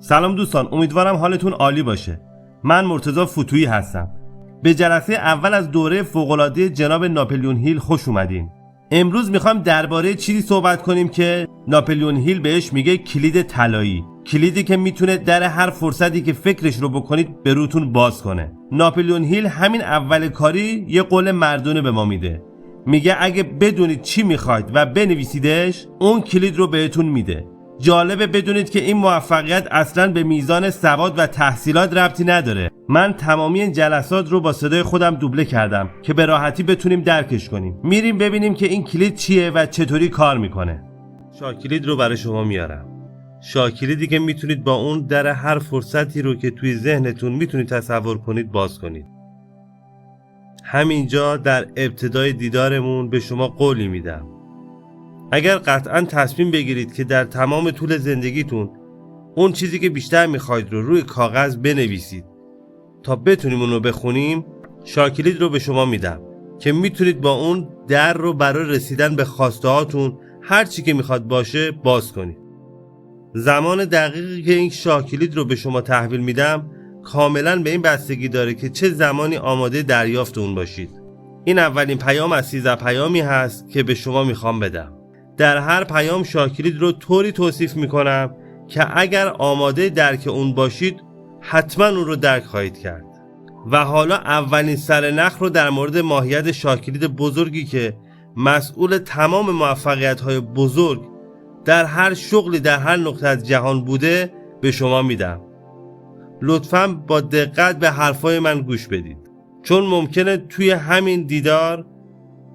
سلام دوستان، امیدوارم حالتون عالی باشه. من مرتضی فتویی هستم. به جلسه اول از دوره فوق‌العاده جناب ناپلیون هیل خوش اومدین. امروز میخوام درباره چیزی صحبت کنیم که ناپلیون هیل بهش میگه کلید طلایی. کلیدی که میتونه در هر فرصتی که فکرش رو بکنید به روتون باز کنه. ناپلیون هیل همین اول کاری یه قول مردونه به ما میده. میگه اگه بدونید چی میخواید و بنویسیدش، اون کلید رو بهتون میده. جالبه بدونید که این موفقیت اصلاً به میزان سواد و تحصیلات ربطی نداره. من تمامی این جلسات رو با صدای خودم دوبله کردم که به راحتی بتونیم درکش کنیم. میریم ببینیم که این کلید چیه و چطوری کار میکنه. شاکلید رو برای شما میارم. شاکلیدی که میتونید با اون در هر فرصتی رو که توی ذهنتون میتونید تصور کنید باز کنید. همینجا در ابتدای دیدارمون به شما قولی میدم. اگر قطعاً تصمیم بگیرید که در تمام طول زندگیتون اون چیزی که بیشتر میخواید رو روی کاغذ بنویسید تا بتونیم اون رو بخونیم، شاکلید رو به شما میدم که میتونید با اون در رو برای رسیدن به خواسته هاتون هر چی که میخواد باشه باز کنید. زمان دقیقی که این شاکلید رو به شما تحویل میدم کاملاً به این بستگی داره که چه زمانی آماده دریافت اون باشید. این اولین پیام از 13 پیامی هست که به شما میخوام بدم. در هر پیام شاکلید رو طوری توصیف میکنم که اگر آماده درک اون باشید حتما اون رو درک خواهید کرد. و حالا اولین سرنخ رو در مورد ماهیت شاکلید بزرگی که مسئول تمام موفقیت‌های بزرگ در هر شغلی در هر نقطه از جهان بوده به شما میدم. لطفاً با دقت به حرفای من گوش بدید، چون ممکنه توی همین دیدار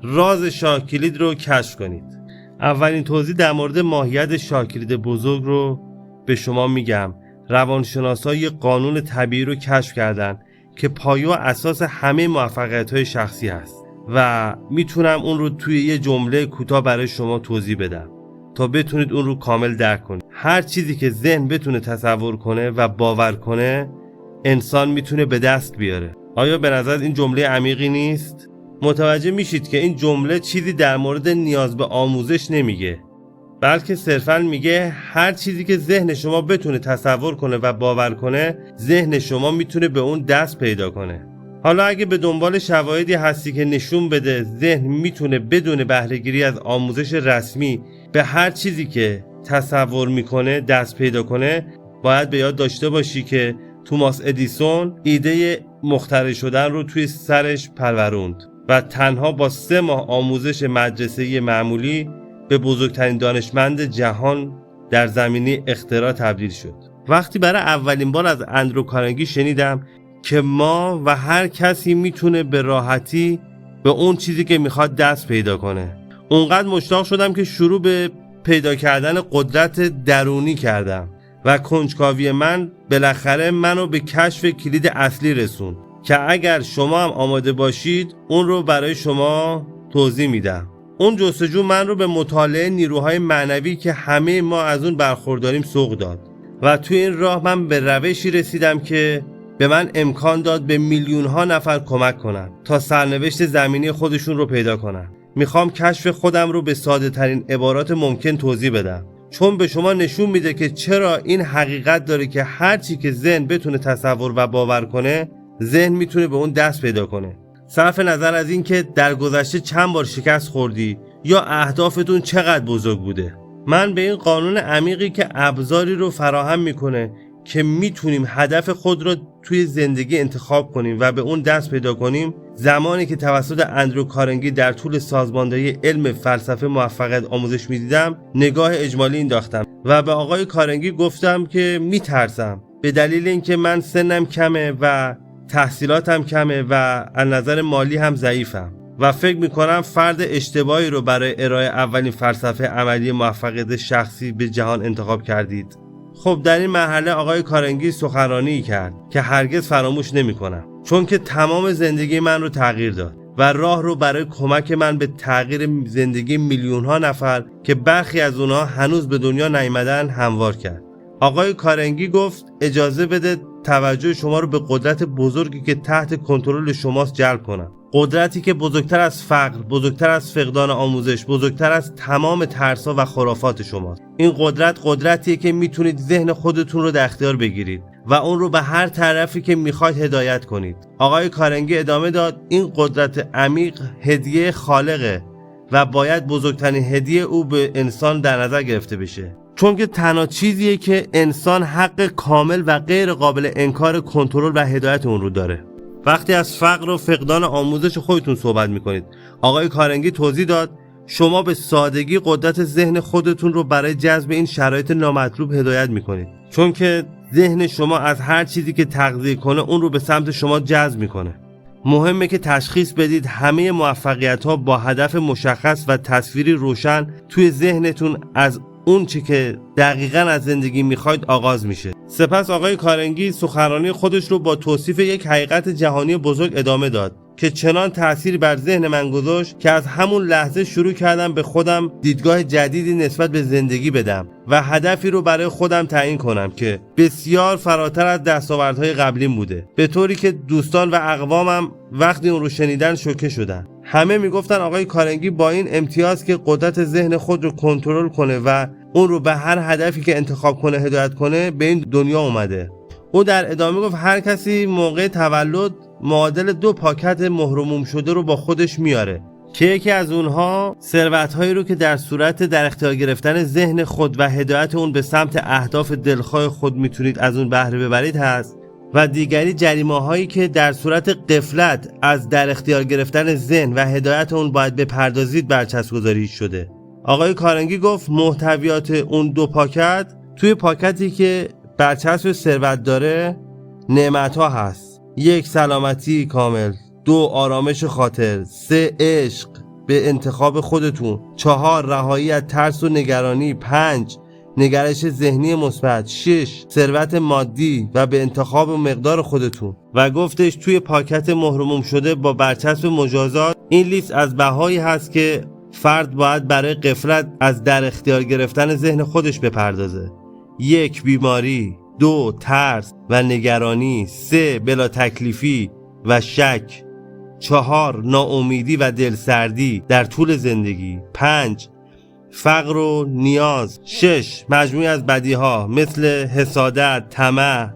راز شاکلید رو کشف کنید. اولین توضیح در مورد ماهیت شاکلید بزرگ رو به شما میگم. روانشناسا یه قانون طبیعی رو کشف کردن که پایه و اساس همه موفقیت‌های شخصی هست و میتونم اون رو توی یه جمله کوتاه برای شما توضیح بدم تا بتونید اون رو کامل درک کنید. هر چیزی که ذهن بتونه تصور کنه و باور کنه، انسان میتونه به دست بیاره. آیا به نظر این جمله عمیقی نیست؟ متوجه میشید که این جمله چیزی در مورد نیاز به آموزش نمیگه، بلکه صرفاً میگه هر چیزی که ذهن شما بتونه تصور کنه و باور کنه، ذهن شما میتونه به اون دست پیدا کنه. حالا اگه به دنبال شواهدی هستی که نشون بده ذهن میتونه بدون بهره‌گیری از آموزش رسمی به هر چیزی که تصور میکنه دست پیدا کنه، باید به یاد داشته باشی که توماس ادیسون ایده مخترع شدن رو توی سرش پروروند و تنها با 3 ماه آموزش مدرسه‌ای معمولی به بزرگترین دانشمند جهان در زمینه اختراع تبدیل شد. وقتی برای اولین بار از اندرو کارنگی شنیدم که ما و هر کسی میتونه به راحتی به اون چیزی که میخواد دست پیدا کنه، اونقدر مشتاق شدم که شروع به پیدا کردن قدرت درونی کردم و کنجکاوی من بالاخره منو به کشف کلید اصلی رسوند که اگر شما هم آماده باشید اون رو برای شما توضیح میدم. اون جستجو من رو به مطالعه نیروهای معنوی که همه ما از اون برخورداریم سوق داد و توی این راه من به روشی رسیدم که به من امکان داد به میلیون‌ها نفر کمک کنم تا سرنوشت زمینی خودشون رو پیدا کنن. میخوام کشف خودم رو به ساده ترین عبارات ممکن توضیح بدم، چون به شما نشون میده که چرا این حقیقت داره که هر چی که ذهن بتونه تصور و باور کنه، ذهن میتونه به اون دست پیدا کنه. صرف نظر از این که در گذشته چند بار شکست خوردی یا اهدافتون چقدر بزرگ بوده. من به این قانون عمیقی که ابزاری رو فراهم میکنه که میتونیم هدف خود رو توی زندگی انتخاب کنیم و به اون دست پیدا کنیم، زمانی که توسط اندرو کارنگی در طول سازماندهی علم فلسفه موفقیت آموزش میدیدم نگاه اجمالی انداختم و به آقای کارنگی گفتم که میترسم به دلیل اینکه من سنم کمه و تحصیلاتم کمه و از نظر مالی هم ضعیفم و فکر میکنم فرد اشتباهی رو برای ارائه اولین فلسفه عملی موفقیت شخصی به جهان انتخاب کردید. خب در این مرحله آقای کارنگی سخنرانی کرد که هرگز فراموش نمیکنم، چون که تمام زندگی من رو تغییر داد و راه رو برای کمک من به تغییر زندگی میلیون ها نفر که برخی از اونها هنوز به دنیا نیامدن هموار کرد. آقای کارنگی گفت اجازه بده توجه شما رو به قدرت بزرگی که تحت کنترل شماست جلب کنم. قدرتی که بزرگتر از فقر، بزرگتر از فقدان آموزش، بزرگتر از تمام ترس‌ها و خرافات شماست. این قدرتیه که میتونید ذهن خودتون رو در اختیار بگیرید و اون رو به هر طرفی که میخواید هدایت کنید. آقای کارنگی ادامه داد این قدرت عمیق هدیه خالقه و باید بزرگترین هدیه او به انسان در نظر گرفته بشه، چون که تنها چیزیه که انسان حق کامل و غیر قابل انکار کنترل و هدایت اون رو داره. وقتی از فقر و فقدان آموزش خودتون صحبت میکنید، آقای کارنگی توضیح داد شما به سادگی قدرت ذهن خودتون رو برای جذب این شرایط نامطلوب هدایت میکنید، چون که ذهن شما از هر چیزی که تغذیه کنه اون رو به سمت شما جذب میکنه. مهمه که تشخیص بدید همه موفقیت‌ها با هدف مشخص و تصویری روشن توی ذهنتون از اون چی که دقیقاً از زندگی میخواید آغاز میشه. سپس آقای کارنگی سخنرانی خودش رو با توصیف یک حقیقت جهانی بزرگ ادامه داد که چنان تأثیر بر ذهن من گذاشت که از همون لحظه شروع کردم به خودم دیدگاه جدیدی نسبت به زندگی بدم و هدفی رو برای خودم تعیین کنم که بسیار فراتر از دستاوردهای قبلیم بوده، به طوری که دوستان و اقوامم وقتی اون رو شنیدن شوکه شدن. همه میگفتن آقای کارنگی با این امتیاز که قدرت ذهن خود رو کنترل کنه و اون رو به هر هدفی که انتخاب کنه هدایت کنه به این دنیا اومده. او در ادامه گفت هر کسی موقع تولد معادل 2 پاکت مهرموم شده رو با خودش میاره که یکی از اونها ثروت‌هایی رو که در صورت در اختیار گرفتن ذهن خود و هدایت اون به سمت اهداف دلخواه خود میتونید از اون بهره ببرید هست و دیگری جریمه‌هایی که در صورت غفلت از در اختیار گرفتن ذهن و هدایت اون باید بپردازید برچسب گذاری شده. آقای کارنگی گفت محتویات اون 2 پاکت توی پاکتی که برچسب ثروت داره نعمت‌ها هست: 1 سلامتی کامل، 2 آرامش خاطر، 3 عشق به انتخاب خودتون، 4 رهایی از ترس و نگرانی، 5 نگرش ذهنی مثبت، 6 ثروت مادی و به انتخاب مقدار خودتون. و گفتش توی پاکت مهرموم شده با برچسب مجازات این لیست از بهایی هست که فرد باید برای غفلت از در اختیار گرفتن ذهن خودش بپردازه: 1 بیماری، 2 ترس و نگرانی، 3 بلا تکلیفی و شک، 4 ناامیدی و دلسردی در طول زندگی، 5 فقر و نیاز، 6 مجموعی از بدیها مثل حسادت، طمع،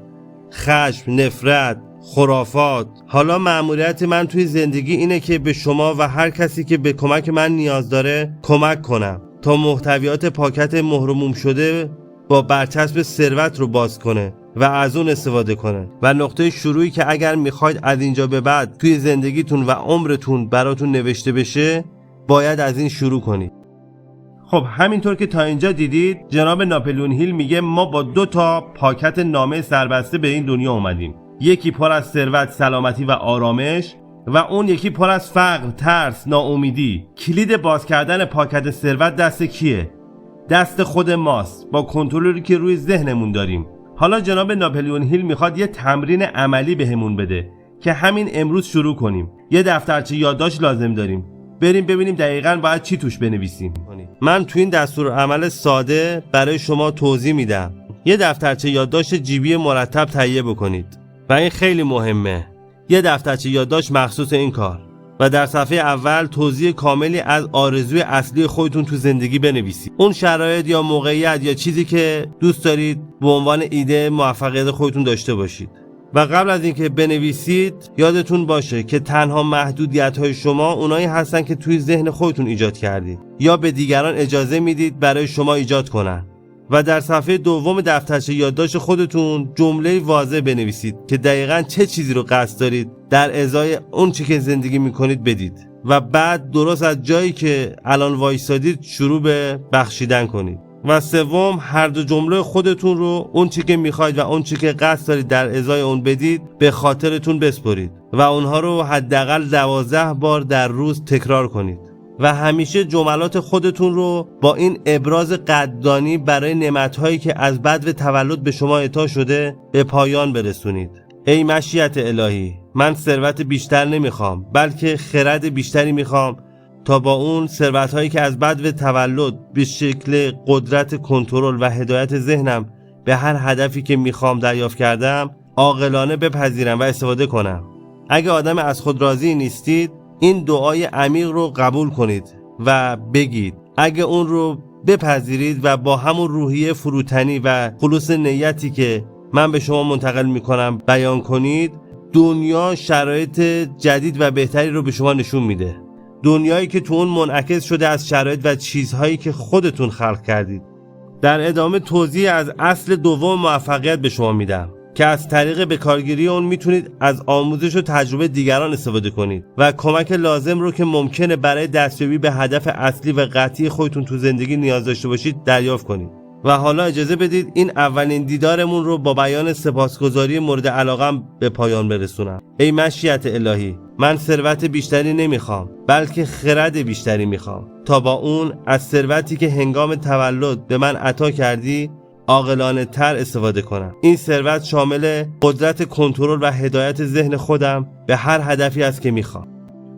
خشم، نفرت، خرافات. حالا مأموریت من توی زندگی اینه که به شما و هر کسی که به کمک من نیاز داره کمک کنم تا محتویات پاکت مهرموم شده با برچسب ثروت رو باز کنه و از اون استفاده کنه. و نقطه شروعی که اگر میخواید از اینجا به بعد توی زندگیتون و عمرتون براتون نوشته بشه باید از این شروع کنید. خب همینطور که تا اینجا دیدید جناب ناپلئون هیل میگه ما با 2 تا پاکت نامه سربسته به این دنیا اومدیم، یکی پر از ثروت، سلامتی و آرامش و اون یکی پر از فقر، ترس، ناامیدی. کلید باز کردن پاکت ثروت دست کیه؟ دست خود ماست با کنترلی که روی ذهنمون داریم. حالا جناب ناپلئون هیل میخواد یه تمرین عملی بهمون بده که همین امروز شروع کنیم. یه دفترچه یادداشت لازم داریم، بریم ببینیم دقیقاً باید چی توش بنویسیم. من تو این دستور عمل ساده برای شما توضیح میدم. یه دفترچه یادداشت جیبی مرتب تهیه بکنید و این خیلی مهمه، یه دفترچه یادداشت مخصوص این کار. و در صفحه اول توضیح کاملی از آرزوی اصلی خودتون تو زندگی بنویسید. اون شرایط یا موقعیت یا چیزی که دوست دارید به عنوان ایده موفقیت خودتون داشته باشید. و قبل از اینکه بنویسید یادتون باشه که تنها محدودیت‌های شما اونایی هستن که توی ذهن خودتون ایجاد کردید یا به دیگران اجازه میدید برای شما ایجاد کنن. و در صفحه دوم دفترچه یادداشت خودتون جمله واضح بنویسید که دقیقاً چه چیزی رو قصد دارید در ازای اون چی که زندگی میکنید بدید و بعد درست از جایی که الان وایسادید شروع به بخشیدن کنید. و سوم هر 2 جمله خودتون رو اون چی که میخواید و اون چی که قصد دارید در ازای اون بدید به خاطرتون بسپرید و اونها رو حداقل 12 بار در روز تکرار کنید و همیشه جملات خودتون رو با این ابراز قدردانی برای نعمت‌هایی که از بدو تولد به شما عطا شده به پایان برسونید. ای مشیت الهی، من ثروت بیشتر نمیخوام بلکه خرد بیشتری میخوام تا با اون ثروت‌هایی که از بدو تولد به شکل قدرت کنترل و هدایت ذهنم به هر هدفی که میخوام دریافت کردم عاقلانه بپذیرم و استفاده کنم. اگه آدم از خود راضی نیستید این دعای عمیق رو قبول کنید و بگید. اگه اون رو بپذیرید و با همون روحیه فروتنی و خلوص نیتی که من به شما منتقل میکنم بیان کنید، دنیا شرایط جدید و بهتری رو به شما نشون میده. دنیایی که تو اون منعکس شده از شرایط و چیزهایی که خودتون خلق کردید. در ادامه توضیح از اصل دوم موفقیت به شما میدم که از طریق به کارگیری اون میتونید از آموزش و تجربه دیگران استفاده کنید و کمک لازم رو که ممکنه برای دستیابی به هدف اصلی و قطعی خودتون تو زندگی نیاز داشته باشید دریافت کنید. و حالا اجازه بدید این اولین دیدارمون رو با بیان سپاسگزاری مورد علاقم به پایان برسونم. ای مشیت الهی، من ثروت بیشتری نمیخوام بلکه خرد بیشتری میخوام تا با اون از ثروتی که هنگام تولد به من عطا کردی عاقلانه تر استفاده کنم. این ثروت شامل قدرت کنترل و هدایت ذهن خودم به هر هدفی است که میخوام.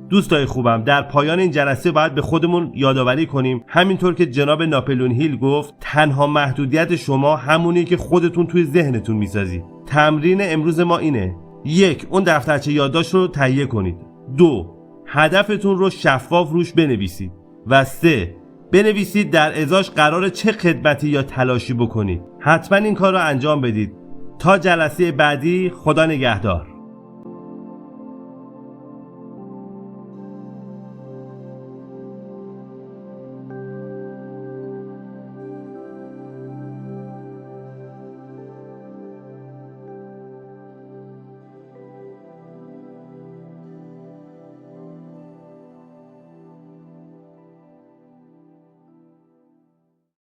دوستای خوبم، در پایان این جلسه باید به خودمون یادآوری کنیم همینطور که جناب ناپلئون هیل گفت تنها محدودیت شما همونی که خودتون توی ذهنتون میسازید. تمرین امروز ما اینه: 1. اون دفترچه یادداشت رو تهیه کنید. 2. هدفتون رو شفاف روش بنویسید. و 3. بنویسید در ازاش قراره چه خدمتی یا تلاشی بکنید. حتما این کار رو انجام بدید. تا جلسه بعدی، خدا نگهدار.